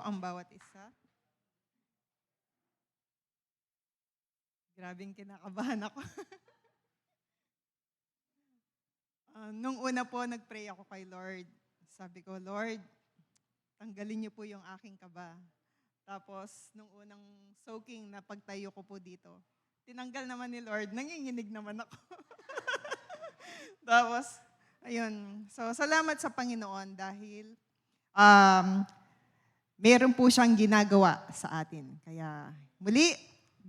ang bawat isa. Grabing kinakabahan ako. Nung una po, nag-pray ako kay Lord. Sabi ko, Lord, tanggalin niyo po yung aking kaba. Tapos, nung unang soaking na pagtayo ko po dito, tinanggal naman ni Lord, nanginginig naman ako. Tapos, ayun. So, salamat sa Panginoon dahil meron po siyang ginagawa sa atin. Kaya, muli,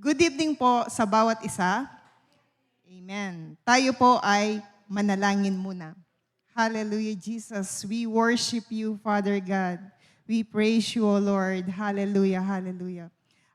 good evening po sa bawat isa. Amen. Tayo po ay manalangin muna. Hallelujah, Jesus. We worship you, Father God. We praise you, O Lord. Hallelujah, hallelujah.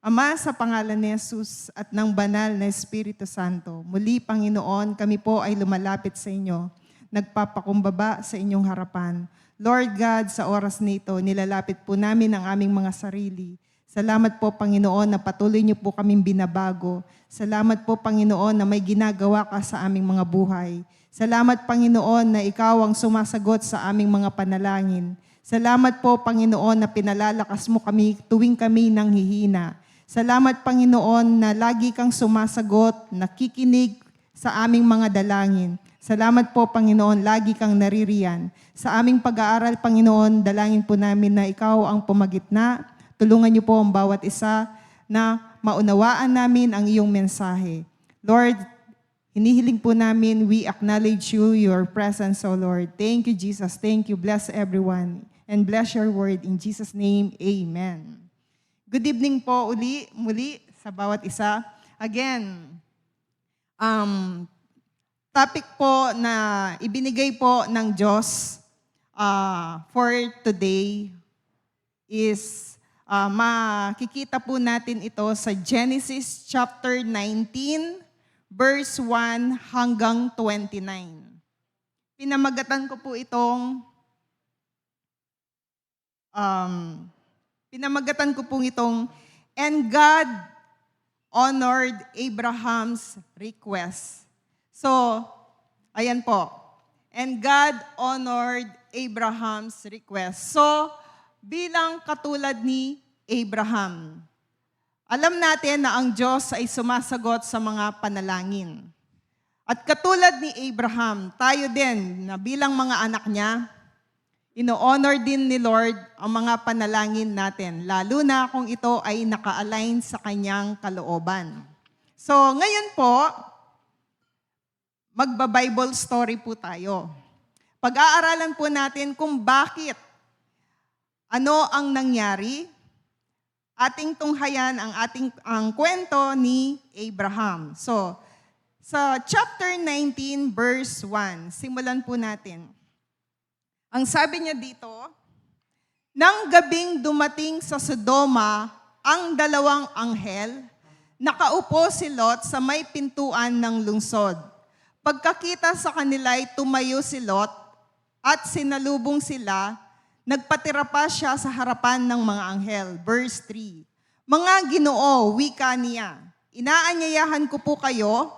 Ama, sa pangalan ni Jesus at ng banal na Espiritu Santo, muli, Panginoon, kami po ay lumalapit sa inyo, nagpapakumbaba sa inyong harapan. Lord God, sa oras nito, nilalapit po namin ang aming mga sarili. Salamat po, Panginoon, na patuloy niyo po kaming binabago. Salamat po, Panginoon, na may ginagawa ka sa aming mga buhay. Salamat, Panginoon, na ikaw ang sumasagot sa aming mga panalangin. Salamat po, Panginoon, na pinalalakas mo kami tuwing kami nanghihina. Salamat, Panginoon, na lagi kang sumasagot, nakikinig sa aming mga dalangin. Salamat po, Panginoon, lagi kang naririyan. Sa aming pag-aaral, Panginoon, dalangin po namin na ikaw ang pumagitna. Tulungan niyo po ang bawat isa na maunawaan namin ang iyong mensahe. Lord, hinihiling po namin, we acknowledge you, your presence, O Lord. Thank you, Jesus. Thank you. Bless everyone. And bless your word. In Jesus' name, amen. Good evening po muli sa bawat isa. Again, topic po na ibinigay po ng Diyos for today is makikita po natin ito sa Genesis chapter 19, verse 1 hanggang 29. Pinamagatan ko po itong and God honored Abraham's request. So, ayan po. And God honored Abraham's request. So, bilang katulad ni Abraham, alam natin na ang Diyos ay sumasagot sa mga panalangin. At katulad ni Abraham, tayo din na bilang mga anak niya, ino-honor din ni Lord ang mga panalangin natin, lalo na kung ito ay naka-align sa kanyang kalooban. So, ngayon po, magba-Bible story po tayo. Pag-aaralan po natin kung bakit, ano ang nangyari, ating tunghayan ang kwento ni Abraham. So, sa chapter 19, verse 1, simulan po natin. Ang sabi niya dito, nang gabing dumating sa Sodoma ang dalawang anghel, nakaupo si Lot sa may pintuan ng lungsod. Pagkakita sa kanila'y tumayo si Lot at sinalubong sila, nagpatira pa siya sa harapan ng mga anghel. Verse 3, mga Ginoo, wika niya, inaanyayahan ko po kayo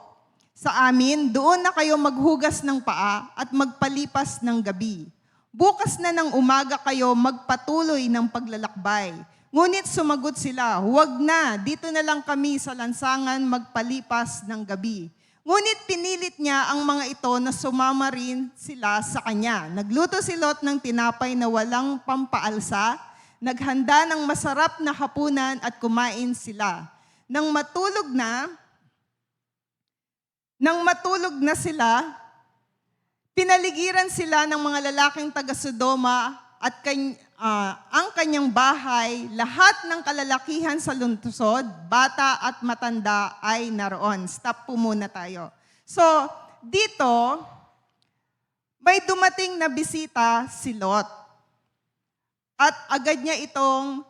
sa amin, doon na kayo maghugas ng paa at magpalipas ng gabi. Bukas na ng umaga kayo magpatuloy ng paglalakbay. Ngunit sumagot sila, huwag na, dito na lang kami sa lansangan magpalipas ng gabi. Ngunit pinilit niya ang mga ito na sumama rin sila sa kanya. Nagluto si Lot ng tinapay na walang pampaalsa, naghanda ng masarap na hapunan at kumain sila. Nang matulog na sila, pinaligiran sila ng mga lalaking taga-Sodoma at ang kanyang bahay, lahat ng kalalakihan sa lungsod, bata at matanda ay naroon. Stop po muna tayo. So, dito, may dumating na bisita si Lot. At agad niya itong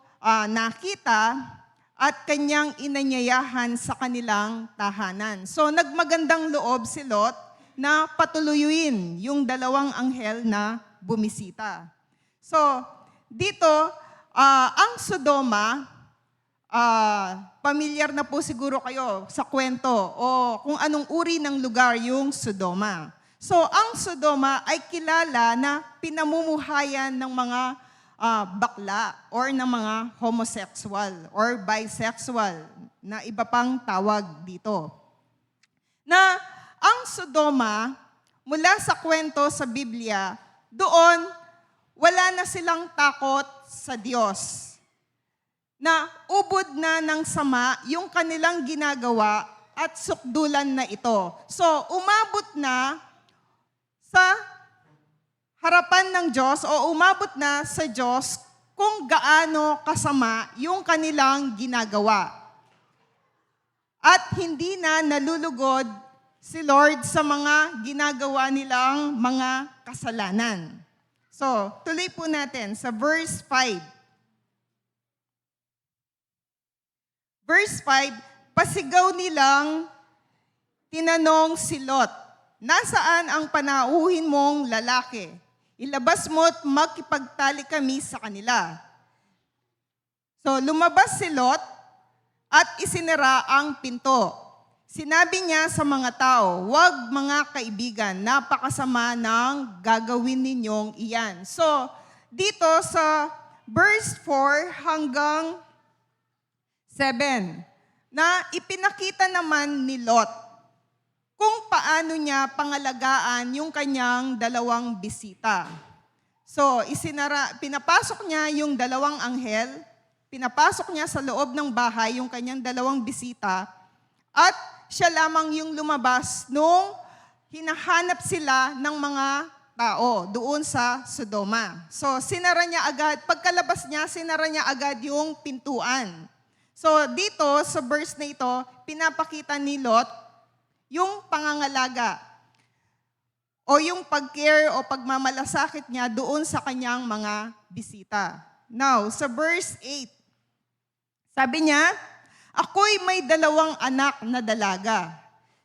nakita at kanyang inanyayahan sa kanilang tahanan. So, nagmagandang loob si Lot na patuluyuin yung dalawang anghel na bumisita. So, dito, ang Sodoma, pamilyar na po siguro kayo sa kwento o kung anong uri ng lugar yung Sodoma. So, ang Sodoma ay kilala na pinamumuhayan ng mga bakla or ng mga homosexual or bisexual na iba pang tawag dito. Na ang Sodoma, mula sa kwento sa Biblia, doon wala na silang takot sa Diyos. Na ubod na ng sama yung kanilang ginagawa at sukdulan na ito. So, umabot na sa harapan ng Diyos o umabot na sa Diyos kung gaano kasama yung kanilang ginagawa. At hindi na nalulugod si Lord sa mga ginagawa nilang mga kasalanan. So, tuloy po natin sa verse 5. Verse 5, pasigaw nilang tinanong si Lot, nasaan ang panauhin mong lalaki? Ilabas mo't makipagtali kami sa kanila. So lumabas si Lot at isinara ang pinto. Sinabi niya sa mga tao, "Wag mga kaibigan, napakasama ng gagawin ninyong iyan." So dito sa verse 4 hanggang 7, na ipinakita naman ni Lot kung paano niya pangalagaan yung kanyang dalawang bisita. So, pinapasok niya yung dalawang anghel, pinapasok niya sa loob ng bahay yung kanyang dalawang bisita, at siya lamang yung lumabas nung hinahanap sila ng mga tao doon sa Sodoma. So, sinara niya agad, pagkalabas niya, sinara niya agad yung pintuan. So dito sa verse na ito, pinapakita ni Lot yung pangangalaga o yung pag-care o pagmamalasakit niya doon sa kanyang mga bisita. Now, sa verse 8, sabi niya, "Ako'y may 2 anak na dalaga.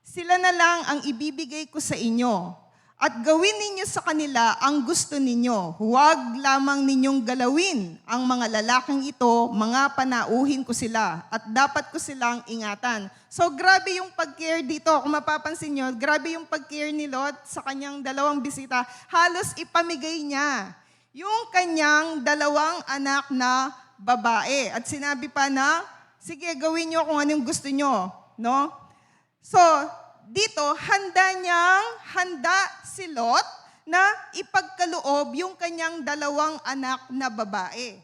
Sila na lang ang ibibigay ko sa inyo. At gawin ninyo sa kanila ang gusto ninyo. Huwag lamang ninyong galawin ang mga lalaking ito, mga panauhin ko sila, at dapat ko silang ingatan." So grabe yung pag-care dito. Kung mapapansin nyo, grabe yung pag-care ni Lot sa kanyang dalawang bisita. Halos ipamigay niya yung kanyang 2 anak na babae. At sinabi pa na, sige, gawin nyo kung anong gusto nyo. No? So, dito, handa si Lot na ipagkaloob yung kanyang 2 anak na babae.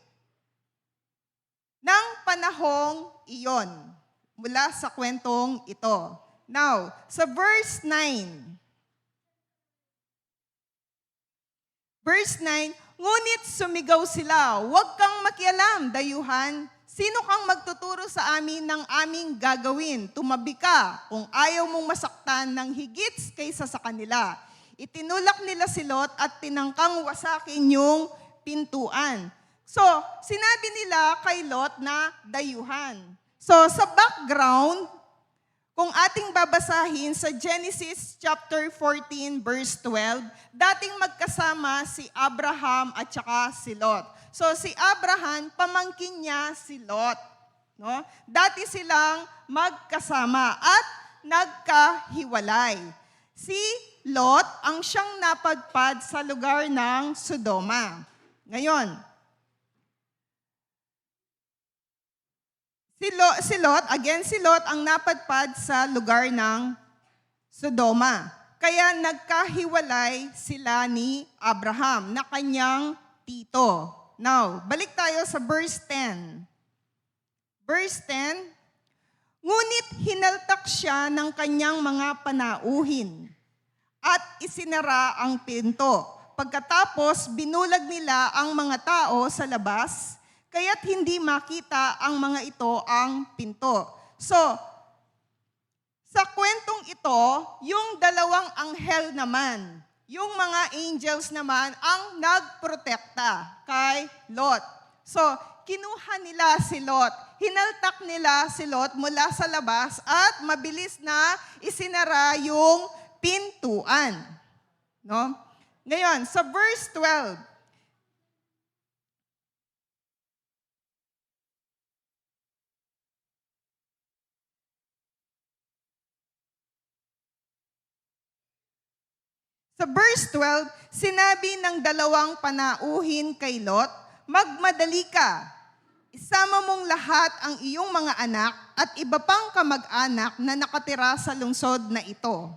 Nang panahong iyon, mula sa kwentong ito. Now, sa verse 9. Verse 9, ngunit sumigaw sila, "Huwag kang makialam, dayuhan. Sino kang magtuturo sa amin ng aming gagawin? Tumabi ka kung ayaw mong masaktan ng higit kaysa sa kanila." Itinulak nila si Lot at tinangkang wasakin yung pintuan. So, sinabi nila kay Lot na dayuhan. So, sa background, kung ating babasahin sa Genesis chapter 14 verse 12, dating magkasama si Abraham at saka si Lot. So si Abraham, pamangkin niya si Lot. No? Dati silang magkasama at nagkahiwalay. Si Lot ang siyang napadpad sa lugar ng Sodoma. Ngayon, si Lot ang napadpad sa lugar ng Sodoma. Kaya nagkahiwalay sila ni Abraham na kanyang tito. Now, balik tayo sa verse 10. Verse 10, ngunit hinaltak siya ng kanyang mga panauhin at isinara ang pinto. Pagkatapos, binulag nila ang mga tao sa labas, kaya't hindi makita ang mga ito ang pinto. So, sa kwentong ito, yung 2 anghel naman, yung mga angels naman ang nagprotekta kay Lot. So, kinuha nila si Lot. Hinaltak nila si Lot mula sa labas at mabilis na isinara yung pintuan. No? Ngayon, sa verse 12, sinabi ng 2 panauhin kay Lot, magmadali ka. Isama mong lahat ang iyong mga anak at iba pang kamag-anak na nakatira sa lungsod na ito.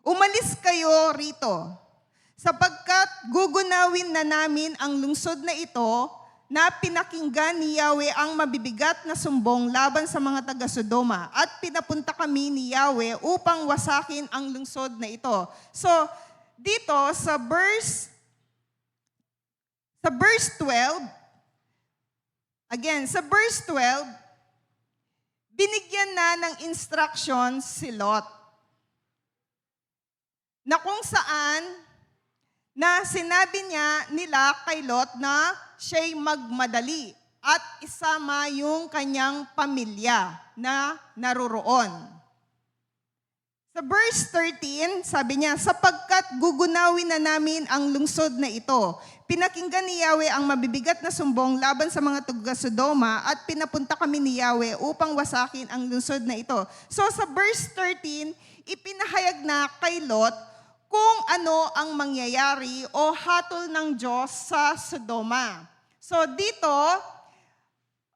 Umalis kayo rito, sapagkat gugunawin na namin ang lungsod na ito na pinakinggan ni Yahweh ang mabibigat na sumbong laban sa mga taga-Sodoma at pinapunta kami ni Yahweh upang wasakin ang lungsod na ito. So, dito sa verse 12, again, sa verse 12, binigyan na ng instructions si Lot na kung saan na sinabi nila kay Lot na siya'y magmadali at isama yung kanyang pamilya na naroroon. Sa verse 13, sabi niya, sapagkat gugunawin na namin ang lungsod na ito. Pinakinggan ni Yahweh ang mabibigat na sumbong laban sa mga taga-Sodoma at pinapunta kami ni Yahweh upang wasakin ang lungsod na ito. So sa verse 13, ipinahayag na kay Lot kung ano ang mangyayari o hatol ng Diyos sa Sodoma. So dito,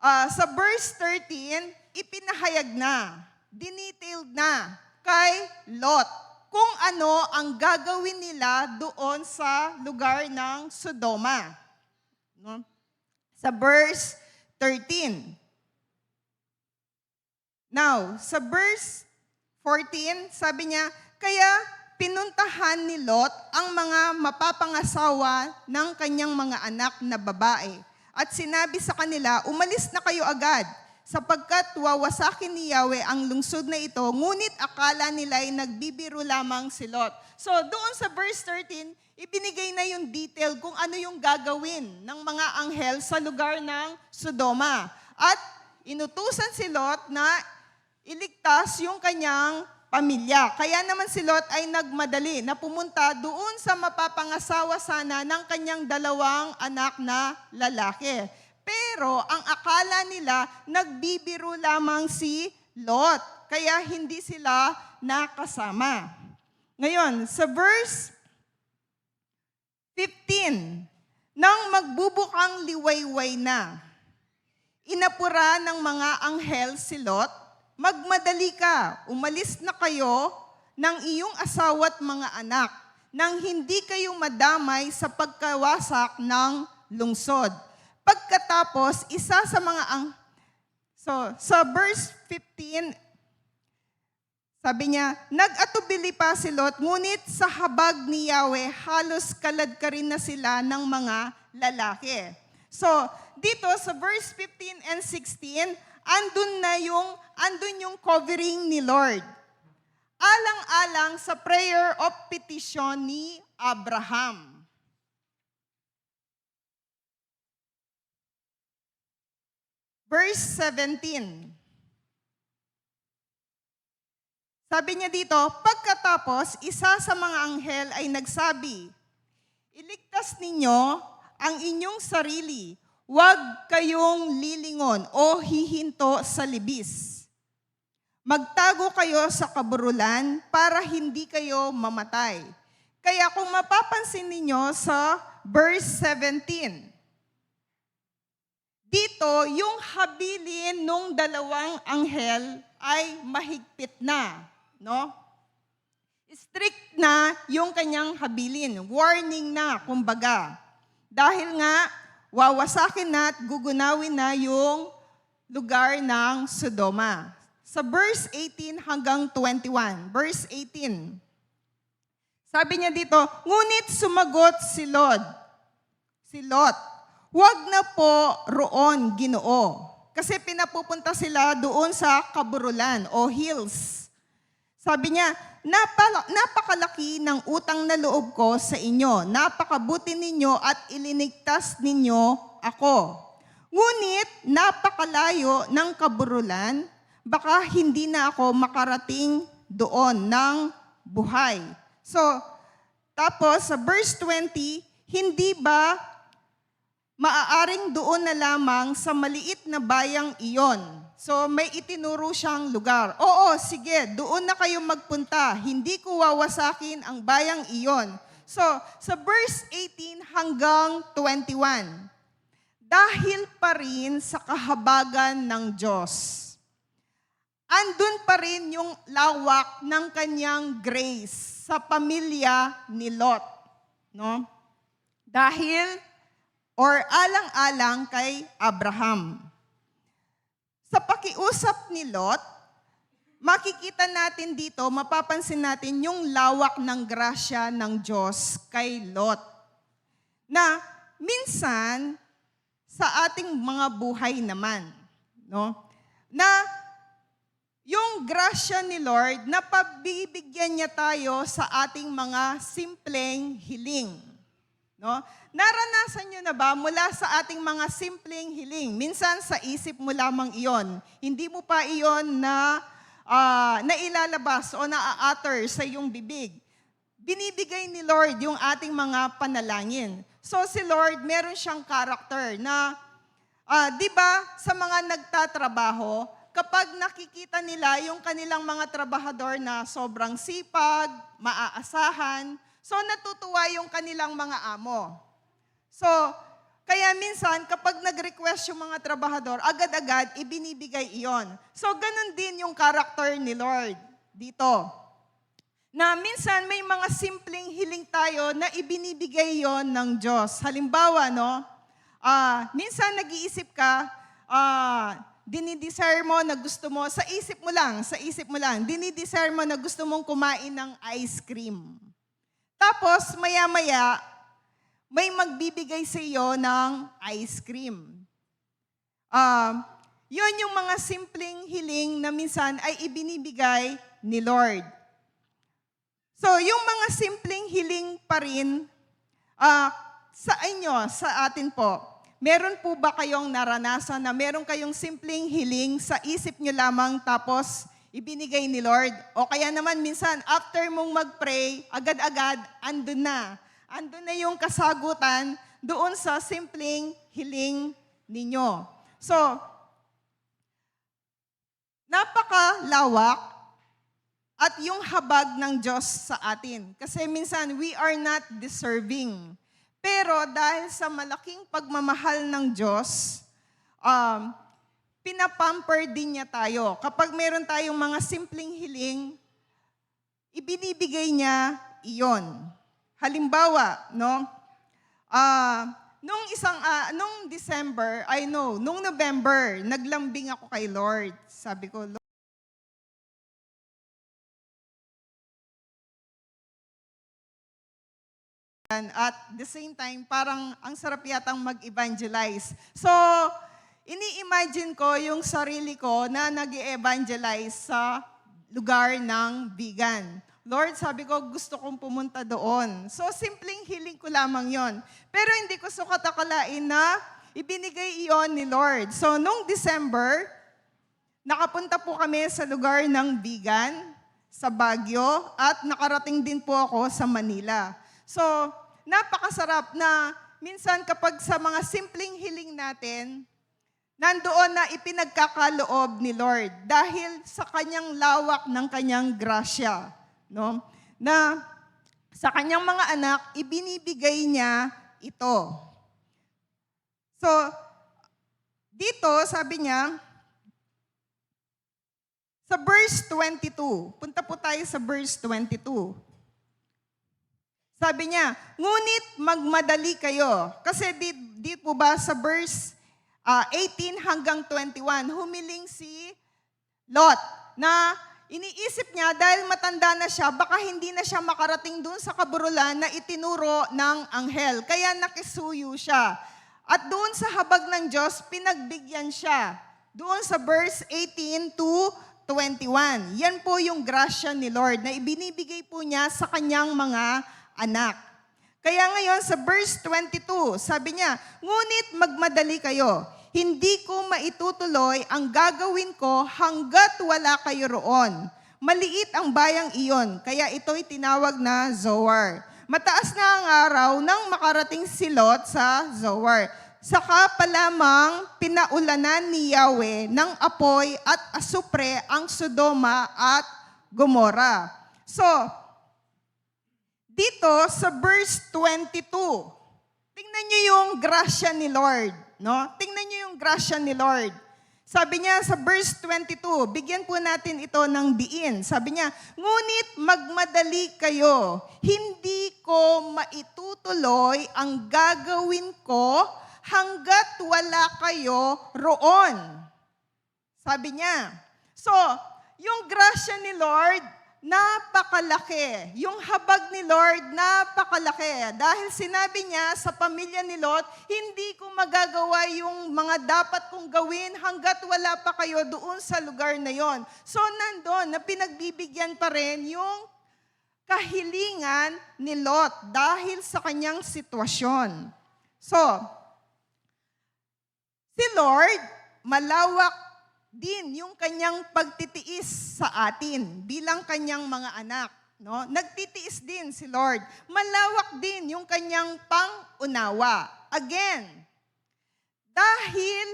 sa verse 13, ipinahayag na, dinetailed na kay Lot kung ano ang gagawin nila doon sa lugar ng Sodoma. No? Sa verse 13. Now, sa verse 14, sabi niya, kaya pinuntahan ni Lot ang mga mapapangasawa ng kanyang mga anak na babae. At sinabi sa kanila, umalis na kayo agad, sapagkat wawasakin ni Yahweh ang lungsod na ito, ngunit akala nila'y nagbibiro lamang si Lot. So doon sa verse 13, ibinigay na yung detail kung ano yung gagawin ng mga anghel sa lugar ng Sodoma. At inutusan si Lot na iligtas yung kanyang pamilya. Kaya naman si Lot ay nagmadali na pumunta doon sa mapapangasawa sana ng kanyang 2 anak na lalaki. Pero ang akala nila, nagbibiro lamang si Lot. Kaya hindi sila nakasama. Ngayon, sa verse 15, nang magbubukang liwayway na, inapura ng mga anghel si Lot, magmadali ka, umalis na kayo ng iyong asawa at mga anak, nang hindi kayo madamay sa pagkawasak ng lungsod. Pagkatapos, isa sa mga sa verse 15, sabi niya, nag-atubili pa si Lot, ngunit sa habag ni Yahweh, halos kalad ka rin na sila ng mga lalaki. So, dito sa verse 15 and 16, andun yung covering ni Lord. Alang-alang sa prayer of petition ni Abraham. Verse 17. Sabi niya dito, pagkatapos, isa sa mga anghel ay nagsabi, iligtas ninyo ang inyong sarili, huwag kayong lilingon o hihinto sa libis. Magtago kayo sa kaburulan para hindi kayo mamatay. Kaya kung mapapansin ninyo sa verse 17, dito, yung habilin nung 2 anghel ay mahigpit na, no? Strict na yung kanyang habilin, warning na, kumbaga. Dahil nga, wawasakin na at gugunawin na yung lugar ng Sodoma. Sa verse 18 hanggang 21, verse 18, sabi niya dito, ngunit sumagot si Lot, huwag na po roon, Ginoo. Kasi pinapupunta sila doon sa kaburulan o hills. Sabi niya, napakalaki ng utang na loob ko sa inyo. Napakabuti ninyo at ilinigtas ninyo ako. Ngunit napakalayo ng kaburulan, baka hindi na ako makarating doon ng buhay. So, tapos sa verse 20, hindi ba maaaring doon na lamang sa maliit na bayang iyon? So may itinuro siyang lugar. Oo, sige, doon na kayo magpunta. Hindi ko wawasakin ang bayang iyon. So sa verse 18 hanggang 21, dahil pa rin sa kahabagan ng Diyos. Andun pa rin yung lawak ng kanyang grace sa pamilya ni Lot. No? Dahil or alang-alang kay Abraham. Sa pakiusap ni Lot, makikita natin dito, mapapansin natin yung lawak ng grasya ng Diyos kay Lot. Na minsan, sa ating mga buhay naman, no? Na yung grasya ni Lord, na pabibigyan niya tayo sa ating mga simpleng hiling. No? Naranasan nyo na ba mula sa ating mga simpleng hiling? Minsan sa isip mo lamang iyon. Hindi mo pa iyon na nailalabas o na-utter sa iyong bibig. Binibigay ni Lord yung ating mga panalangin. So si Lord, meron siyang character na, di ba sa mga nagtatrabaho, kapag nakikita nila yung kanilang mga trabahador na sobrang sipag, maaasahan, so natutuwa yung kanilang mga amo. So, kaya minsan kapag nag-request yung mga trabahador, agad-agad ibinibigay iyon. So, ganun din yung character ni Lord dito. Na minsan may mga simpleng hiling tayo na ibinibigay yon ng Diyos. Halimbawa, no, minsan nag-iisip ka, dinidesire mo na gusto mo, sa isip mo lang, dinidesire mo na gusto mong kumain ng ice cream. Tapos, maya-maya, may magbibigay sa iyo ng ice cream. Yun yung mga simpleng hiling na minsan ay ibinibigay ni Lord. So, yung mga simpleng hiling pa rin, sa inyo, sa atin po, meron po ba kayong naranasan na meron kayong simpleng hiling sa isip nyo lamang tapos ibinigay ni Lord? O kaya naman minsan, after mong mag-pray, agad-agad, andun na. Andun na yung kasagutan doon sa simpleng hiling ninyo. So, napakalawak at yung habag ng Diyos sa atin. Kasi minsan, we are not deserving. Pero dahil sa malaking pagmamahal ng Diyos, pinapamper din niya tayo. Kapag meron tayong mga simpleng hiling, ibinibigay niya iyon. Halimbawa, no? Nung November, naglambing ako kay Lord. Sabi ko, Lord, at the same time, parang ang sarap yatang mag-evangelize. So, ini-imagine ko yung sarili ko na nag-evangelize sa lugar ng vegan. Lord, sabi ko, gusto kong pumunta doon. So, simpleng hiling ko lamang yon. Pero hindi ko sukat akalain na ibinigay iyon ni Lord. So, nung December, nakapunta po kami sa lugar ng vegan, sa Baguio, at nakarating din po ako sa Manila. So, napakasarap na minsan kapag sa mga simpleng hiling natin, nandoon na ipinagkakaloob ni Lord dahil sa kanyang lawak ng kanyang grasya. No? Na sa kanyang mga anak, ibinibigay niya ito. So, dito, sabi niya, sa verse 22, punta po tayo sa verse 22. Sabi niya, ngunit magmadali kayo. Kasi di po ba sa verse 18 hanggang 21, humiling si Lot na iniisip niya dahil matanda na siya, baka hindi na siya makarating dun sa kaburulan na itinuro ng anghel. Kaya nakisuyo siya. At doon sa habag ng Diyos, pinagbigyan siya. Doon sa verse 18 to 21. Yan po yung grasya ni Lord na ibinibigay po niya sa kanyang mga anak. Kaya ngayon sa verse 22, sabi niya, ngunit magmadali kayo. Hindi ko maitutuloy ang gagawin ko hanggat wala kayo roon. Maliit ang bayang iyon, kaya ito'y tinawag na Zoar. Mataas na ang araw nang makarating si Lot sa Zoar. Saka pa lamang pinaulanan ni Yahweh ng apoy at asupre ang Sodoma at Gomora. So, dito sa verse 22, tingnan niyo yung grasya ni Lord. No? Tingnan niyo yung grasya ni Lord. Sabi niya sa verse 22, bigyan po natin ito ng diin. Sabi niya, ngunit magmadali kayo, hindi ko maitutuloy ang gagawin ko hanggat wala kayo roon. Sabi niya. So, yung grasya ni Lord, napakalaki. Yung habag ni Lord, napakalaki. Dahil sinabi niya sa pamilya ni Lot, hindi ko magagawa yung mga dapat kong gawin hanggat wala pa kayo doon sa lugar na yon. So nandun, na pinagbibigyan pa rin yung kahilingan ni Lot dahil sa kanyang sitwasyon. So, si Lord, malawak din yung kanyang pagtitiis sa atin bilang kanyang mga anak. No? Nagtitiis din si Lord. Malawak din yung kanyang pangunawa. Again, dahil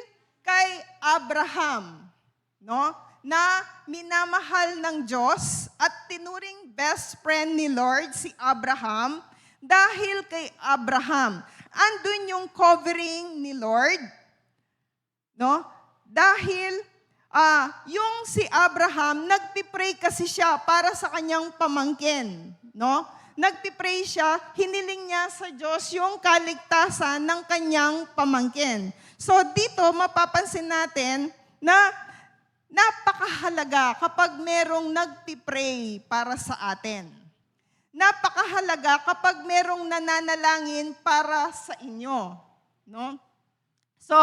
kay Abraham, no? Na minamahal ng Diyos at tinuring best friend ni Lord si Abraham, dahil kay Abraham, andun yung covering ni Lord, no? Dahil yung si Abraham, nagpipray kasi siya para sa kanyang pamangkin, no? Nagpipray siya, hiniling niya sa Diyos yung kaligtasan ng kanyang pamangkin. So dito, mapapansin natin na napakahalaga kapag merong nagpipray para sa atin. Napakahalaga kapag merong nananalangin para sa inyo, no? So,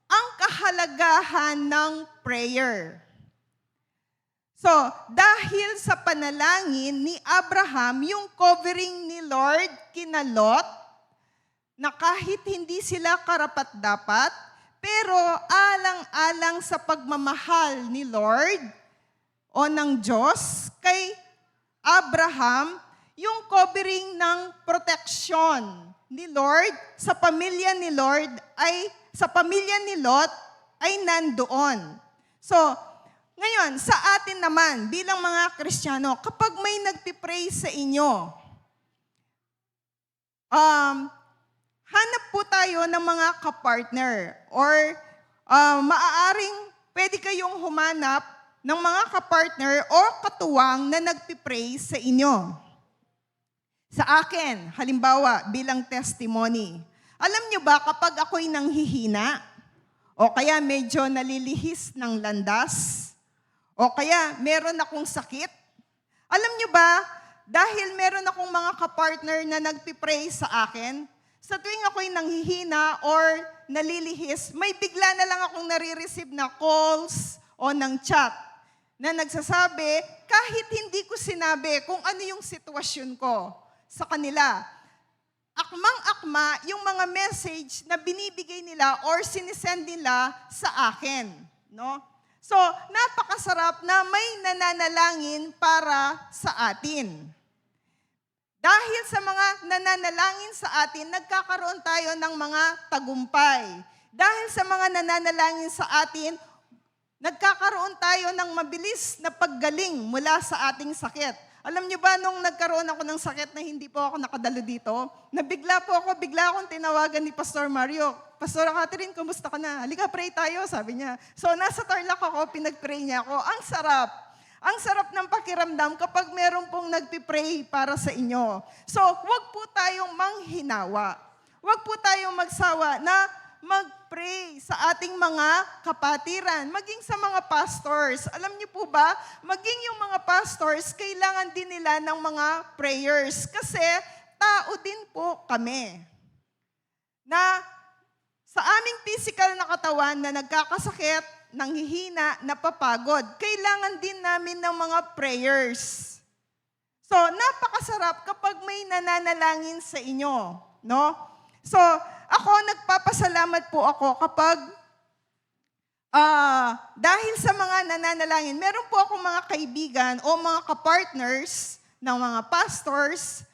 ang kahalagahan ng prayer. So, dahil sa panalangin ni Abraham, yung covering ni Lord kina Lot, na kahit hindi sila karapat-dapat, pero alang-alang sa pagmamahal ni Lord o ng Diyos kay Abraham, yung covering ng protection ni Lord sa pamilya ni Lord ay sa pamilya ni Lot ay nandoon. So, ngayon, sa atin naman, bilang mga Kristiyano, kapag may nagpipray sa inyo, hanap po tayo ng mga kapartner or maaaring pwede kayong humanap ng mga kapartner o katuwang na nagpipray sa inyo. Sa akin, halimbawa, bilang testimony, alam niyo ba kapag ako'y nanghihina, o kaya medyo nalilihis ng landas, o kaya meron akong sakit, alam niyo ba, dahil meron akong mga kapartner na nagpipray sa akin, sa tuwing ako'y nanghihina or nalilihis, may bigla na lang akong nare-receive na calls o ng chat na nagsasabi, kahit hindi ko sinabi kung ano yung sitwasyon ko sa kanila, akmang-akma yung mga message na binibigay nila or sinisend nila sa akin, no? So, napakasarap na may nananalangin para sa atin. Dahil sa mga nananalangin sa atin, nagkakaroon tayo ng mga tagumpay. Dahil sa mga nananalangin sa atin, nagkakaroon tayo ng mabilis na paggaling mula sa ating sakit. Alam niyo ba, nung nagkaroon ako ng sakit na hindi po ako nakadalo dito, bigla akong tinawagan ni Pastor Mario. Pastor Catherine, kumusta ka na? Halika, pray tayo, sabi niya. So, nasa Tarlac ako, pinag-pray niya ako. Ang sarap. Ang sarap ng pakiramdam kapag meron pong nagpipray para sa inyo. So, huwag po tayong manghinawa. Huwag po tayong magsawa na mag-pray sa ating mga kapatiran, maging sa mga pastors. Alam niyo po ba, maging yung mga pastors, kailangan din nila ng mga prayers kasi tao din po kami. Na sa aming physical na katawan na nagkakasakit, nanghihina, napapagod, kailangan din namin ng mga prayers. So, napakasarap kapag may nananalangin sa inyo, no? So, ako, nagpapasalamat po ako kapag dahil sa mga nananalangin, meron po akong mga kaibigan o mga kapartners ng mga pastors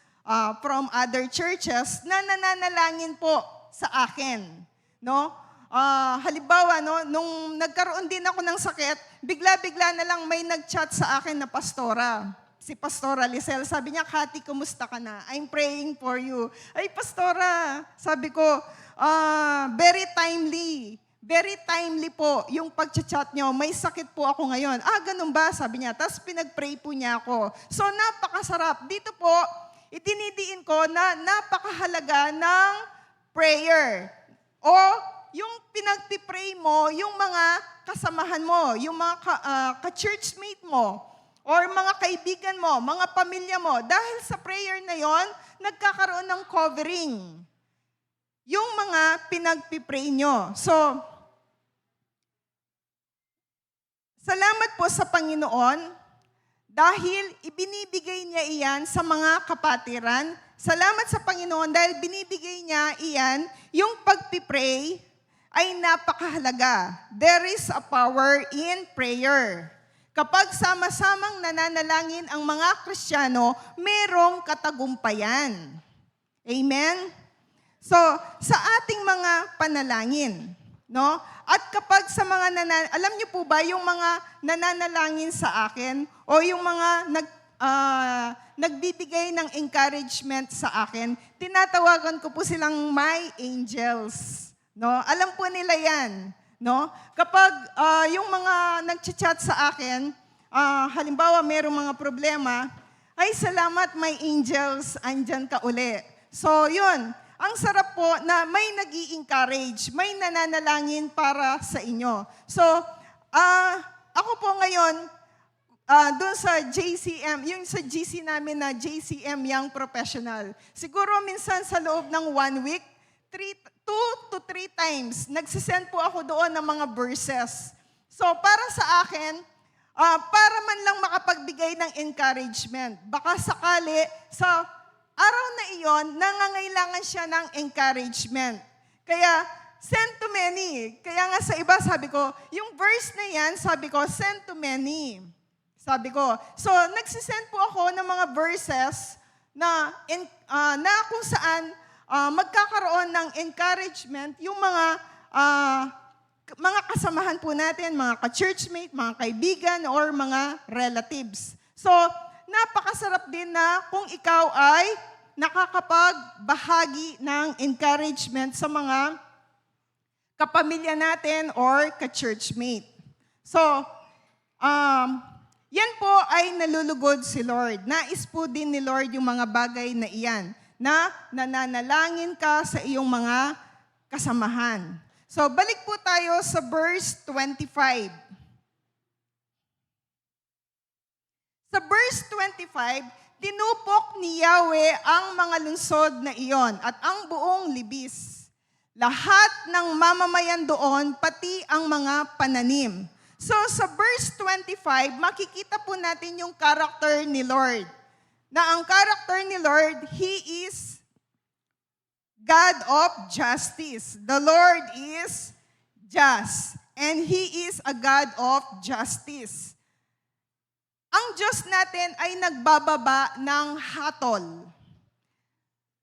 from other churches na nananalangin po sa akin. No? Halimbawa, no, nung nagkaroon din ako ng sakit, bigla-bigla na lang may nag-chat sa akin na pastora. si Pastora Lisel. Sabi niya, Kati, kumusta ka na? I'm praying for you. Ay, Pastora, sabi ko, very timely. Very timely po yung pag-chat nyo. May sakit po ako ngayon. Ganun ba? Sabi niya. Tapos pinag-pray po niya ako. So, napakasarap. Dito po, itinidiin ko na napakahalaga ng prayer. O, yung pinagpipray mo, yung mga kasamahan mo, yung mga ka-churchmate mo, or mga kaibigan mo, mga pamilya mo. Dahil sa prayer na yon, nagkakaroon ng covering. Yung mga pinagpipray nyo. So, salamat po sa Panginoon dahil ibinibigay niya iyan sa mga kapatiran. Salamat sa Panginoon dahil binibigay niya iyan, yung pagpipray ay napakahalaga. There is a power in prayer. Kapag sama-samang nananalangin ang mga Kristiyano, merong katagumpayan. Amen? So, sa ating mga panalangin, no? At kapag sa mga alam niyo po ba yung mga nananalangin sa akin o yung mga nagbibigay ng encouragement sa akin, tinatawagan ko po silang my angels, no? Alam po nila 'yan, no? Kapag yung mga nagchat-chat sa akin, halimbawa merong mga problema, ay salamat my angels, andyan ka uli. So, yun. Ang sarap po na may nag-i-encourage, may nananalangin para sa inyo. So, ako po ngayon, doon sa JCM, yung sa GC namin na JCM Young Professional, siguro minsan sa loob ng 1 week, 2 to 3 times, nagsisend po ako doon ng mga verses. So, para sa akin, para man lang makapagbigay ng encouragement, baka sakali sa araw na iyon, nangangailangan siya ng encouragement. Kaya, send to many. Kaya nga sa iba, sabi ko, yung verse na yan, sabi ko, send to many. Sabi ko. So, nagsisend po ako ng mga verses na kung saan magkakaroon ng encouragement yung mga kasamahan po natin, mga ka-churchmate, mga kaibigan, or mga relatives. So, napakasarap din na kung ikaw ay nakakapagbahagi ng encouragement sa mga kapamilya natin or ka-churchmate. So, yan po ay nalulugod si Lord. Nais po din ni Lord yung mga bagay na iyan, na nananalangin ka sa iyong mga kasamahan. So, balik po tayo sa verse 25. Sa verse 25, tinupok ni Yahweh ang mga lungsod na iyon at ang buong libis. Lahat ng mamamayan doon, pati ang mga pananim. So sa verse 25, makikita po natin yung character ni Lord. Na ang character ni Lord, He is God of justice. The Lord is just. And He is a God of justice. Ang Diyos natin ay nagbababa ng hatol.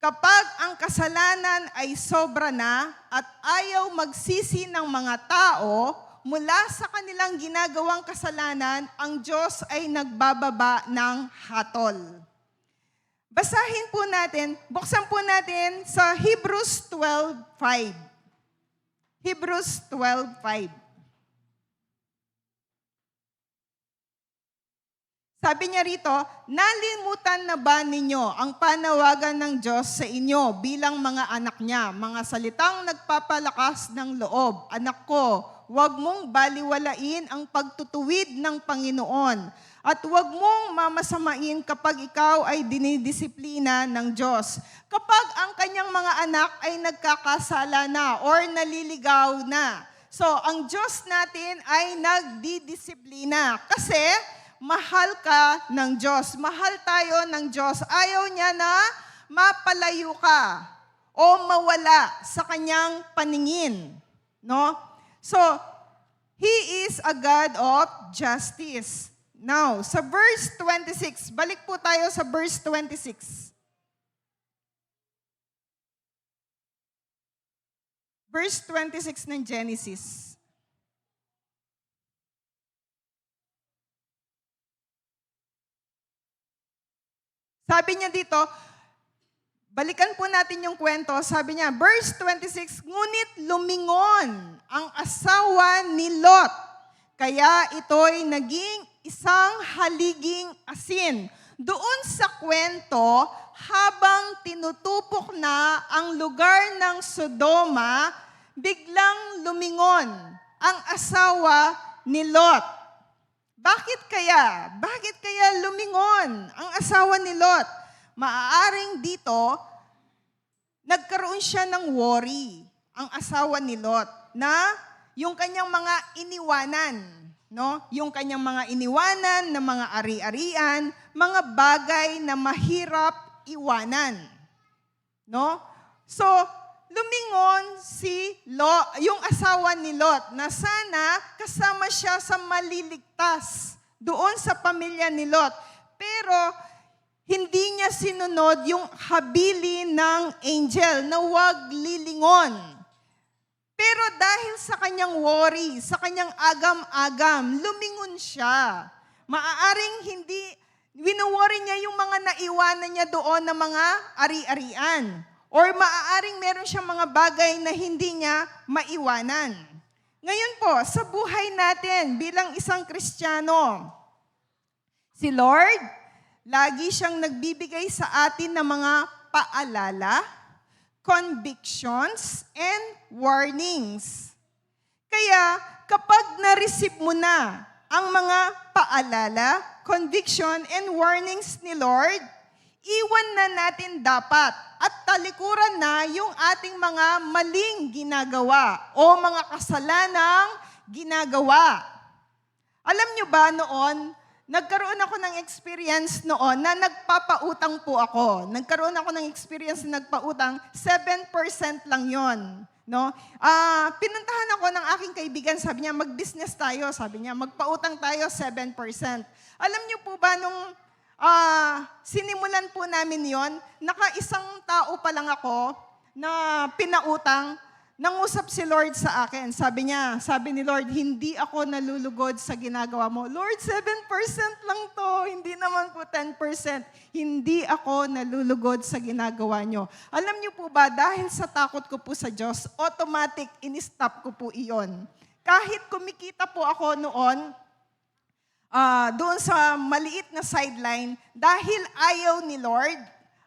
Kapag ang kasalanan ay sobra na at ayaw magsisi ng mga tao mula sa kanilang ginagawang kasalanan, ang Diyos ay nagbababa ng hatol. Basahin po natin, buksan po natin sa Hebrews 12:5. Hebrews 12:5. Sabi niya rito, nalimutan na ba ninyo ang panawagan ng Diyos sa inyo bilang mga anak niya, mga salitang nagpapalakas ng loob? Anak ko, huwag mong baliwalain ang pagtutuwid ng Panginoon at huwag mong mamasamain kapag ikaw ay dinidisiplina ng Diyos. Kapag ang kanyang mga anak ay nagkakasala na or naliligaw na. So, ang Diyos natin ay nagdidisiplina kasi mahal ka ng Diyos. Mahal tayo ng Diyos. Ayaw niya na mapalayo ka o mawala sa kanyang paningin. No? So, He is a God of justice. Now, sa verse 26, balik po tayo sa verse 26. Verse 26 ng Genesis. Sabi niya dito, balikan po natin yung kwento. Sabi niya, verse 26, ngunit lumingon ang asawa ni Lot. Kaya ito'y naging isang haliging asin. Doon sa kwento, habang tinutupok na ang lugar ng Sodoma, biglang lumingon ang asawa ni Lot. Bakit kaya? Bakit kaya lumingon ang asawa ni Lot? Maaaring dito, nagkaroon siya ng worry, ang asawa ni Lot, na yung kanyang mga iniwanan, no? Yung kanyang mga iniwanan na mga ari-arian, mga bagay na mahirap iwanan, no? So, lumingon si Lot, yung asawa ni Lot, na sana kasama siya sa maliligtas doon sa pamilya ni Lot. Pero hindi niya sinunod yung habili ng angel na huwag lilingon. Pero dahil sa kanyang worry, sa kanyang agam-agam, lumingon siya. Maaaring hindi, wino-worry niya yung mga naiwanan niya doon na mga ari-arian. Or maaaring meron siyang mga bagay na hindi niya maiwanan. Ngayon po, sa buhay natin bilang isang Kristiyano, si Lord, lagi siyang nagbibigay sa atin ng mga paalala, convictions, and warnings. Kaya kapag na-receive mo na ang mga paalala, conviction, and warnings ni Lord, iwan na natin dapat at talikuran na yung ating mga maling ginagawa o mga kasalanang ginagawa. Alam nyo ba noon, nagkaroon ako ng experience noon na nagpapautang po ako. Nagkaroon ako ng experience na nagpautang, 7% lang yon. No? Pinuntahan ako ng aking kaibigan, sabi niya, mag-business tayo. Sabi niya, magpautang tayo, 7%. Alam niyo po ba nung sinimulan po namin yon, naka-isang tao pa lang ako na pinautang, nangusap si Lord sa akin. Sabi niya, sabi ni Lord, hindi ako nalulugod sa ginagawa mo. Lord, 7% lang to, hindi naman po 10%. Hindi ako nalulugod sa ginagawa nyo. Alam niyo po ba, dahil sa takot ko po sa Diyos, automatic, in-stop ko po iyon. Kahit kumikita po ako noon, doon sa maliit na sideline, dahil ayaw ni Lord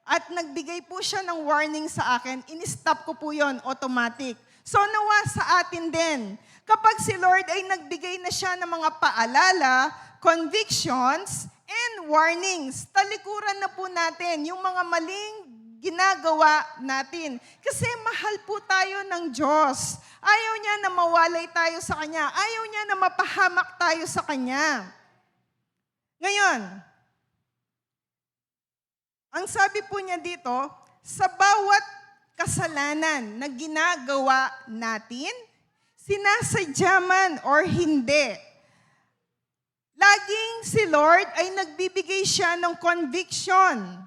at nagbigay po siya ng warning sa akin, in-stop ko po yon automatic. So nawa sa atin din, kapag si Lord ay nagbigay na siya ng mga paalala, convictions, and warnings, talikuran na po natin yung mga maling ginagawa natin. Kasi mahal po tayo ng Diyos. Ayaw niya na mawalay tayo sa Kanya. Ayaw niya na mapahamak tayo sa Kanya. Ngayon, ang sabi po niya dito, sa bawat kasalanan na ginagawa natin, sinasadya man or hindi, laging si Lord ay nagbibigay siya ng conviction.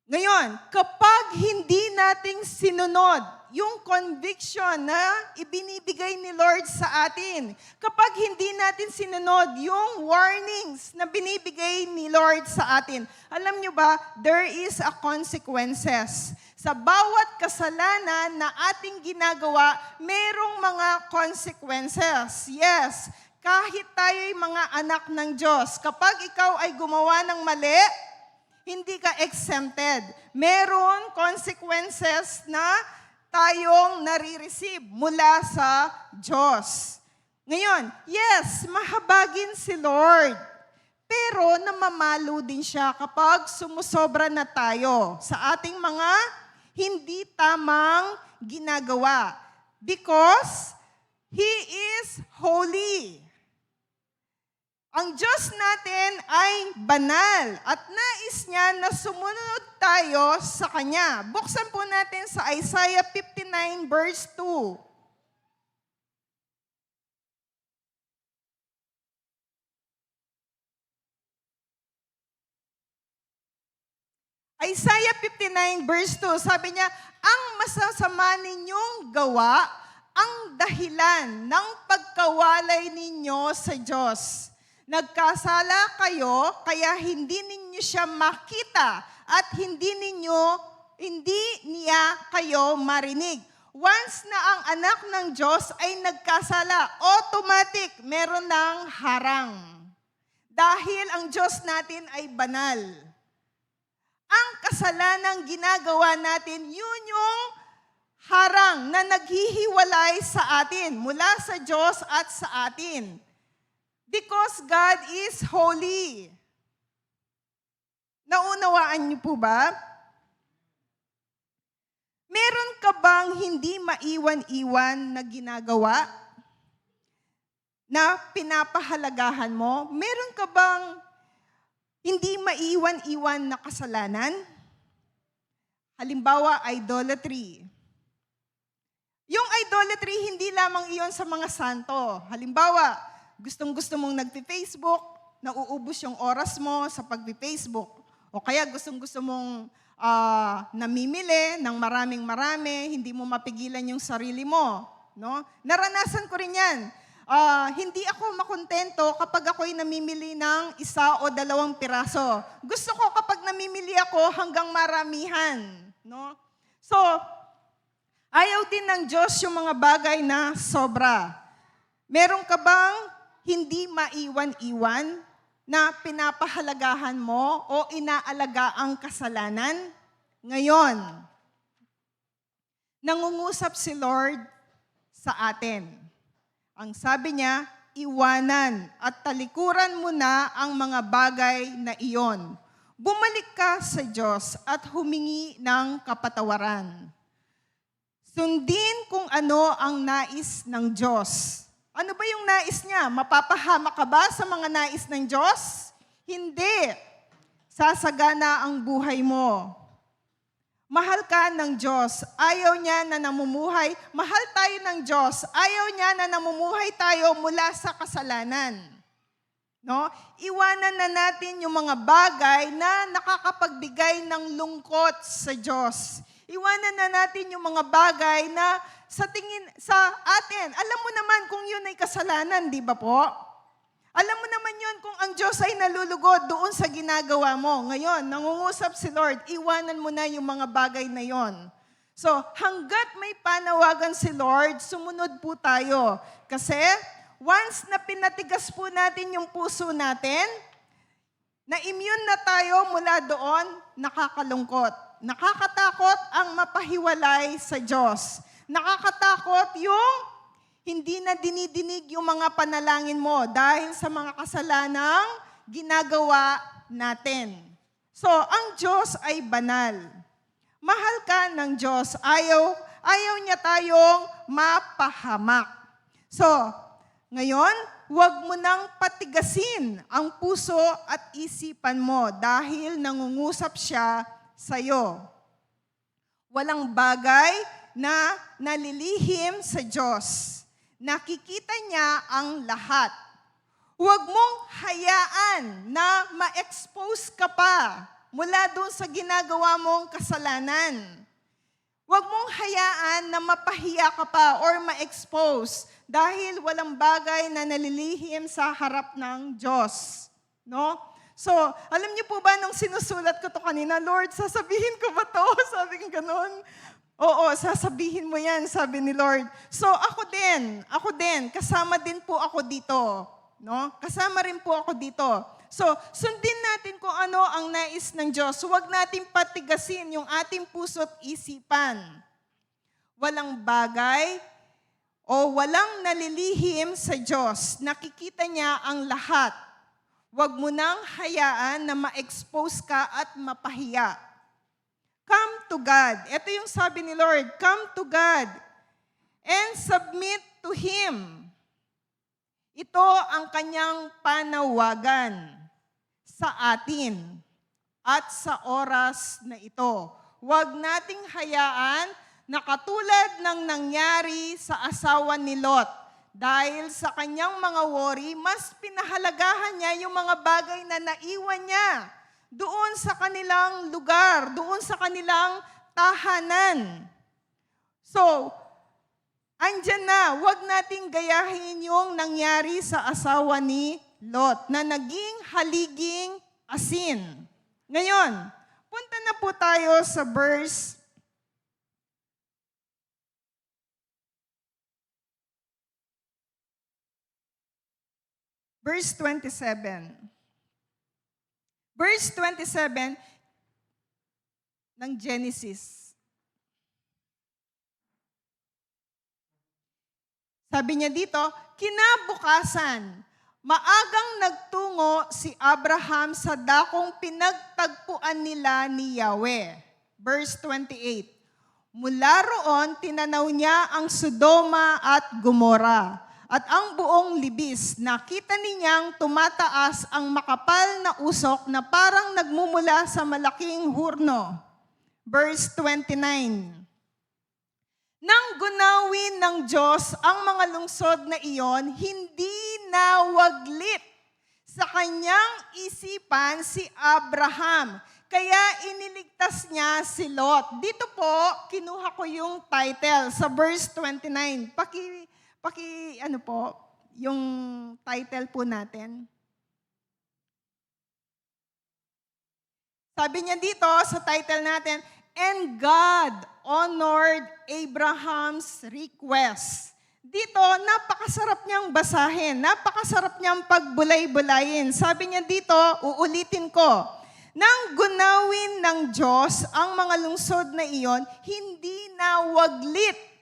Ngayon, kapag hindi nating sinunod yung conviction na ibinibigay ni Lord sa atin, kapag hindi natin sinunod yung warnings na binibigay ni Lord sa atin, alam nyo ba, there is a consequences. Sa bawat kasalanan na ating ginagawa, merong mga consequences. Yes, kahit tayo'y mga anak ng Diyos, kapag ikaw ay gumawa ng mali, hindi ka exempted. Meron consequences na tayong nare-receive mula sa Diyos. Ngayon, yes, mahabagin si Lord. Pero namamalo din siya kapag sumusobra na tayo sa ating mga hindi tamang ginagawa. Because He is holy. Ang Diyos natin ay banal at nais niya na sumunod tayo sa Kanya. Buksan po natin sa Isaiah 59 verse 2. Isaiah 59 verse 2, sabi niya, ang masasama ninyong gawa, ang dahilan ng pagkawalay ninyo sa Diyos. Nagkasala kayo, kaya hindi ninyo siya makita at hindi niya kayo marinig. Once na ang anak ng Diyos ay nagkasala, automatic meron ng harang. Dahil ang Diyos natin ay banal. Ang kasalanang ginagawa natin, yun yung harang na naghihiwalay sa atin, mula sa Diyos at sa atin. Because God is holy. Naunawaan niyo po ba? Meron ka bang hindi maiwan-iwan na ginagawa na pinapahalagahan mo? Meron ka bang hindi maiwan-iwan na kasalanan? Halimbawa, idolatry. Yung idolatry, hindi lamang iyon sa mga santo. Halimbawa, gustong-gusto mong nagpi-Facebook, nauubos yung oras mo sa pagpi-Facebook. O kaya gustong-gusto mong namimili ng maraming-marami, hindi mo mapigilan yung sarili mo. No? Naranasan ko rin yan. Hindi ako makontento kapag ako'y namimili ng 1 o 2 piraso. Gusto ko kapag namimili ako hanggang maramihan. No? So, ayaw din ng Diyos yung mga bagay na sobra. Meron ka bang hindi maiwan-iwan na pinapahalagahan mo o inaalaga ang kasalanan? Ngayon, nangungusap si Lord sa atin. Ang sabi niya, iwanan at talikuran mo na ang mga bagay na iyon. Bumalik ka sa Diyos at humingi ng kapatawaran. Sundin kung ano ang nais ng Diyos. Ano ba yung nais niya? Mapapahama ka ba sa mga nais ng Diyos? Hindi. Sasagana ang buhay mo. Mahal ka ng Diyos. Ayaw niya na namumuhay. Mahal tayo ng Diyos. Ayaw niya na namumuhay tayo mula sa kasalanan. No? Iwanan na natin yung mga bagay na nakakapagbigay ng lungkot sa Diyos. Iwanan na natin yung mga bagay na sa tingin sa atin, alam mo naman kung yun ay kasalanan, di ba po? Alam mo naman yun kung ang Diyos ay nalulugod doon sa ginagawa mo. Ngayon, nangungusap si Lord, iwanan mo na yung mga bagay na yon. So, hanggat may panawagan si Lord, sumunod po tayo. Kasi, once na pinatigas po natin yung puso natin, na immune na tayo mula doon, nakakalungkot. Nakakatakot ang mapahiwalay sa Diyos. Nakakatakot yung hindi na dinidinig yung mga panalangin mo dahil sa mga kasalanang ginagawa natin. So, ang Diyos ay banal. Mahal ka ng Diyos. Ayaw niya tayong mapahamak. So, ngayon, huwag mo nang patigasin ang puso at isipan mo dahil nangungusap siya sa'yo. Walang bagay na nalilihim sa Diyos. Nakikita niya ang lahat. Huwag mong hayaan na ma-expose ka pa mula doon sa ginagawa mong kasalanan. Huwag mong hayaan na mapahiya ka pa or ma-expose dahil walang bagay na nalilihim sa harap ng Diyos. No? So, alam niyo po ba nung sinusulat ko to kanina, Lord, sasabihin ko ba to? Sabi ko ganun. Oo, sasabihin mo yan, sabi ni Lord. So, ako din, kasama din po ako dito. No? Kasama rin po ako dito. So, sundin natin kung ano ang nais ng Diyos. Huwag natin patigasin yung ating puso't isipan. Walang bagay o walang nalilihim sa Diyos. Nakikita niya ang lahat. Huwag mo nang hayaan na ma-expose ka at mapahiya. Come to God. Ito yung sabi ni Lord, come to God and submit to Him. Ito ang kanyang panawagan sa atin at sa oras na ito. Huwag nating hayaan na katulad ng nangyari sa asawa ni Lot. Dahil sa kanyang mga worry, mas pinahalagahan niya yung mga bagay na naiwan niya doon sa kanilang lugar, doon sa kanilang tahanan. So, andyan na, huwag nating gayahin yung nangyari sa asawa ni Lot na naging haliging asin. Ngayon, punta na po tayo sa verse 27. Verse 27 ng Genesis. Sabi niya dito, kinabukasan, maagang nagtungo si Abraham sa dakong pinagtagpuan nila ni Yahweh. Verse 28. Mula roon, tinanaw niya ang Sodoma at Gomora at ang buong libis. Nakita niyang tumataas ang makapal na usok na parang nagmumula sa malaking hurno. Verse 29. Nang gunawin ng Diyos ang mga lungsod na iyon, hindi nawaglit sa kanyang isipan si Abraham. Kaya iniligtas niya si Lot. Dito po, kinuha ko yung title sa verse 29. Ano po, yung title po natin. Sabi niya dito sa title natin, and God honored Abraham's request. Dito, napakasarap niyang basahin, napakasarap niyang pagbulay-bulayin. Sabi niya dito, uulitin ko, nang gunawin ng Diyos ang mga lungsod na iyon, hindi nawaglit.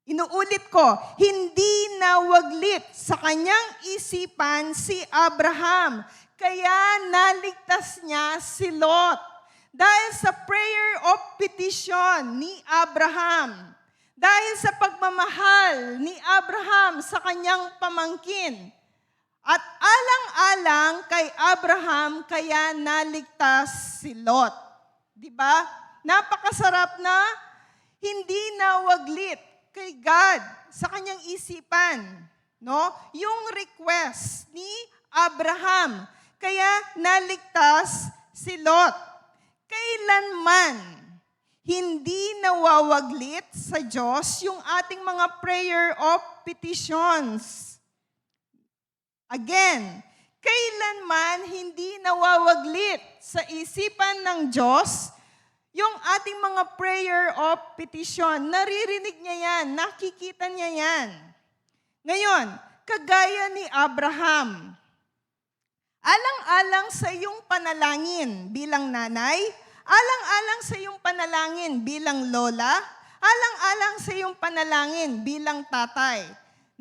Inuulit ko, hindi nawaglit sa kanyang isipan si Abraham. Kaya naligtas niya si Lot. Dahil sa prayer of petition ni Abraham. Dahil sa pagmamahal ni Abraham sa kanyang pamangkin. At alang-alang kay Abraham, kaya naligtas si Lot. Diba? Napakasarap na hindi nawaglit kay God sa kanyang isipan. No? Yung request ni Abraham. Kaya naligtas si Lot. Kailanman hindi nawawaglit sa Diyos yung ating mga prayer of petitions. Again, kailanman hindi nawawaglit sa isipan ng Diyos yung ating mga prayer of petition. Naririnig niya yan, nakikita niya yan. Ngayon, kagaya ni Abraham, alang-alang sa iyong panalangin bilang nanay, alang-alang sa iyong panalangin bilang lola, alang-alang sa iyong panalangin bilang tatay,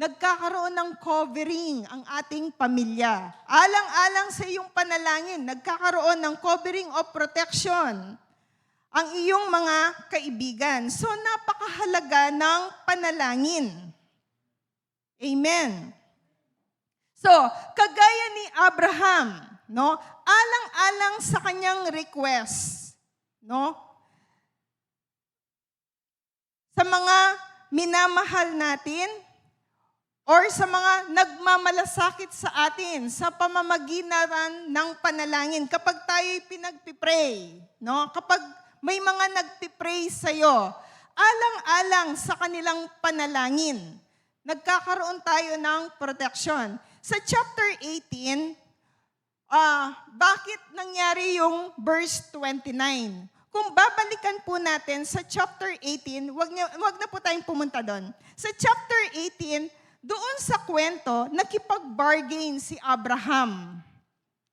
nagkakaroon ng covering ang ating pamilya. Alang-alang sa iyong panalangin, nagkakaroon ng covering of protection ang iyong mga kaibigan. So, napakahalaga ng panalangin. Amen. So, kagaya ni Abraham, no, alang-alang sa kanyang request, no, sa mga minamahal natin, or sa mga nagmamalasakit sa atin sa pamamagitan ng panalangin. Kapag tayo'y pinagpipray, no? Kapag may mga nagpipray sa'yo, alang-alang sa kanilang panalangin, nagkakaroon tayo ng protection. Sa chapter 18, bakit nangyari yung verse 29? Kung babalikan po natin sa chapter 18, wag na po tayong pumunta doon. Sa chapter 18, doon sa kwento, nakipag-bargain si Abraham.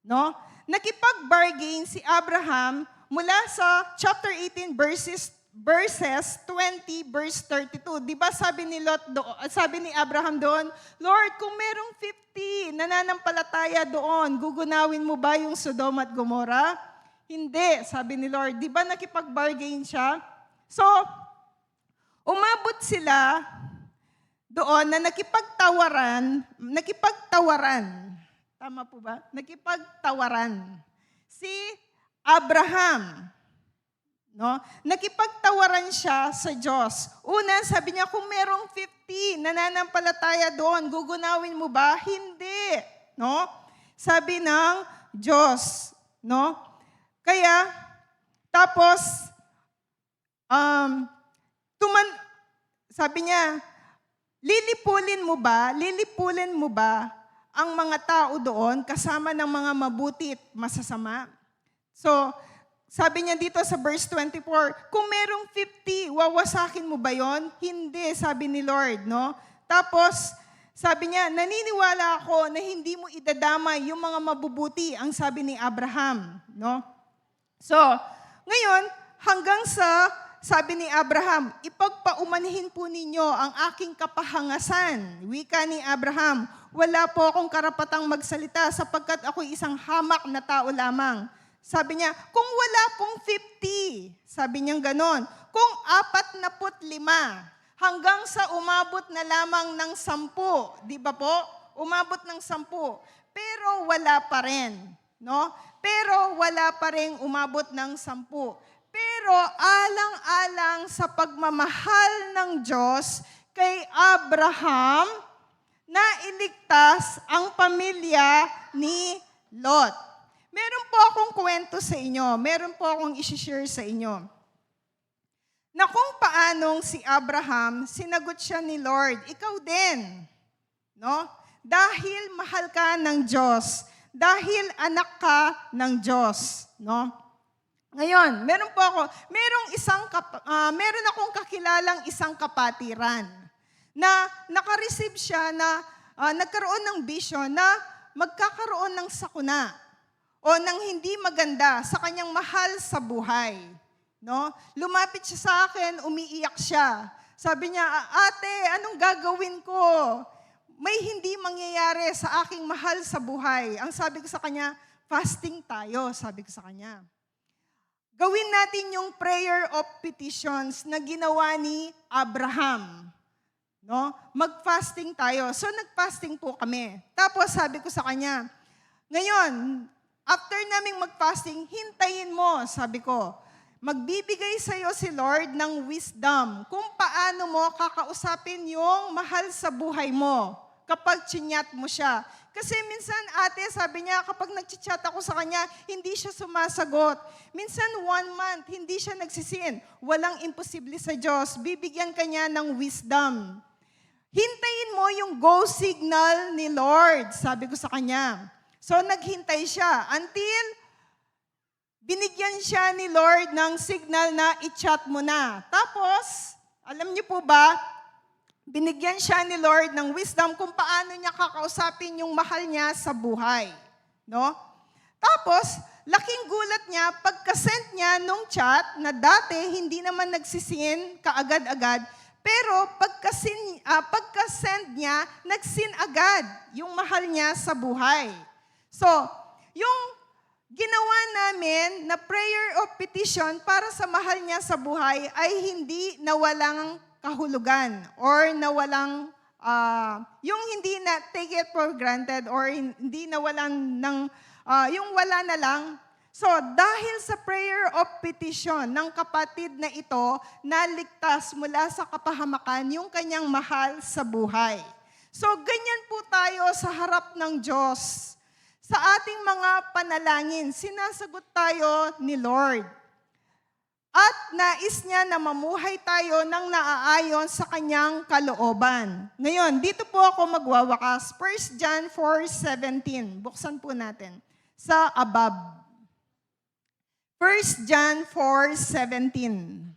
No? Nakipag-bargain si Abraham mula sa chapter 18 verses 20, verse 32. Di ba sabi ni Abraham doon, Lord, kung merong 50 nananampalataya doon, gugunawin mo ba yung Sodoma at Gomora? Hindi, sabi ni Lord. Di ba nakipag-bargain siya? So, umabot sila doon na nakipagtawaran. Tama po ba? Nakipagtawaran. Si Abraham. No? Nakipagtawaran siya sa Diyos. Una, sabi niya, kung merong 50 nananampalataya doon, gugunawin mo ba? Hindi. No? Sabi ng Diyos. No? Kaya, tapos, sabi niya, lilipulin mo ba ang mga tao doon kasama ng mga mabuti at masasama. So, sabi niya dito sa verse 24, kung merong 50, wawasakin mo ba yon? Hindi, sabi ni Lord, no? Tapos, sabi niya, naniniwala ako na hindi mo idadamay yung mga mabubuti, ang sabi ni Abraham, no? So, ngayon, hanggang sa, sabi ni Abraham, ipagpaumanhin po ninyo ang aking kapahangasan. Wika ni Abraham, wala po akong karapatang magsalita sapagkat ako'y isang hamak na tao lamang. Sabi niya, kung wala pong 50, sabi niya ganon, kung 45, hanggang sa umabot na lamang ng 10, di ba po? Umabot ng 10, pero wala pa rin, no? Pero wala pa rin umabot ng 10. Pero alang-alang sa pagmamahal ng Diyos kay Abraham, na iligtas ang pamilya ni Lot. Meron po akong kwento sa inyo. Meron po akong isi-share sa inyo. Na kung paanong si Abraham, sinagot siya ni Lord, ikaw din. No? Dahil mahal ka ng Diyos. Dahil anak ka ng Diyos. No? Ngayon, meron akong kakilalang isang kapatiran na nakareceive siya na nagkaroon ng vision na magkakaroon ng sakuna o ng hindi maganda sa kanyang mahal sa buhay. No? Lumapit siya sa akin, umiiyak siya. Sabi niya, ate, anong gagawin ko? May hindi mangyayari sa aking mahal sa buhay. Ang sabi ko sa kanya, fasting tayo, sabi ko sa kanya. Gawin natin yung prayer of petitions na ginawa ni Abraham. No? Mag-fasting tayo. So nag-fasting po kami. Tapos sabi ko sa kanya, ngayon, after naming mag-fasting, hintayin mo, sabi ko, magbibigay sa iyo si Lord ng wisdom kung paano mo kakausapin yung mahal sa buhay mo kapag chinyat mo siya. Kasi minsan, ate, sabi niya, kapag nag-chat ako sa kanya, hindi siya sumasagot. Minsan, 1 month, hindi siya nagsisin. Walang imposible sa Diyos. Bibigyan ka niya ng wisdom. Hintayin mo yung go signal ni Lord, sabi ko sa kanya. So, naghintay siya until binigyan siya ni Lord ng signal na i-chat mo na. Tapos, alam niyo po ba, binigyan siya ni Lord ng wisdom kung paano niya kakausapin yung mahal niya sa buhay. No? Tapos, laking gulat niya, pagka-send niya nung chat, na dati hindi naman nagsisin kaagad-agad, pero pagka-send niya, nagsin agad yung mahal niya sa buhay. So, yung ginawa namin na prayer of petition para sa mahal niya sa buhay ay hindi nawalang kahulugan or nawalang, yung hindi na take it for granted or hindi nawalan ng, yung wala na lang. So, dahil sa prayer of petition ng kapatid na ito, naligtas mula sa kapahamakan yung kanyang mahal sa buhay. So, ganyan po tayo sa harap ng Diyos. Sa ating mga panalangin, sinasagot tayo ni Lord. At nais niya na mamuhay tayo ng naaayon sa kanyang kalooban. Ngayon, dito po ako magwawakas. 1 John 4:17. Buksan po natin sa above. 1 John 4:17.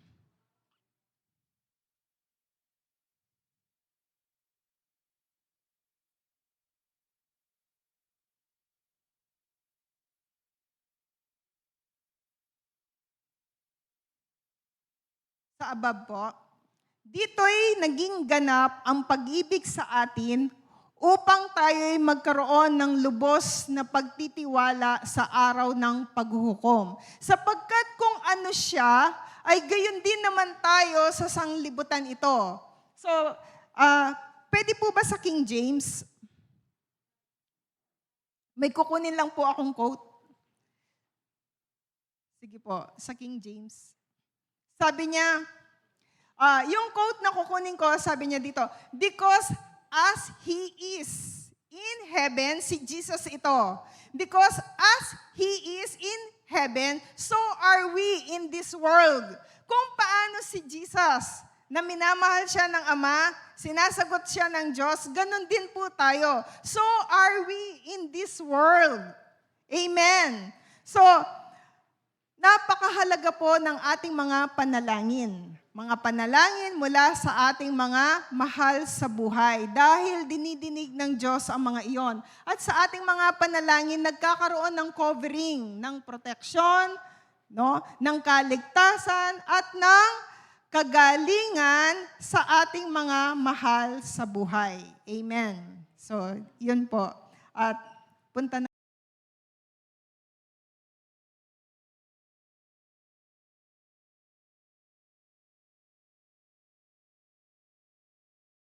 Sa above po, dito'y naging ganap ang pag-ibig sa atin upang tayo'y magkaroon ng lubos na pagtitiwala sa araw ng paghuhukom. Sapagkat kung ano siya, ay gayon din naman tayo sa sanglibutan ito. So, pwede po ba sa King James? May kukunin lang po akong quote. Sige po, sa King James. Sabi niya, yung quote na kukunin ko, sabi niya dito, because as He is in heaven, si Jesus ito. Because as He is in heaven, so are we in this world. Kung paano si Jesus na minamahal siya ng Ama, sinasagot siya ng Diyos, ganun din po tayo. So are we in this world. Amen. So, napakahalaga po ng ating mga panalangin. Mga panalangin mula sa ating mga mahal sa buhay. Dahil dinidinig ng Diyos ang mga iyon. At sa ating mga panalangin, nagkakaroon ng covering, ng proteksyon, no, ng kaligtasan, at ng kagalingan sa ating mga mahal sa buhay. Amen. So, yun po. At punta na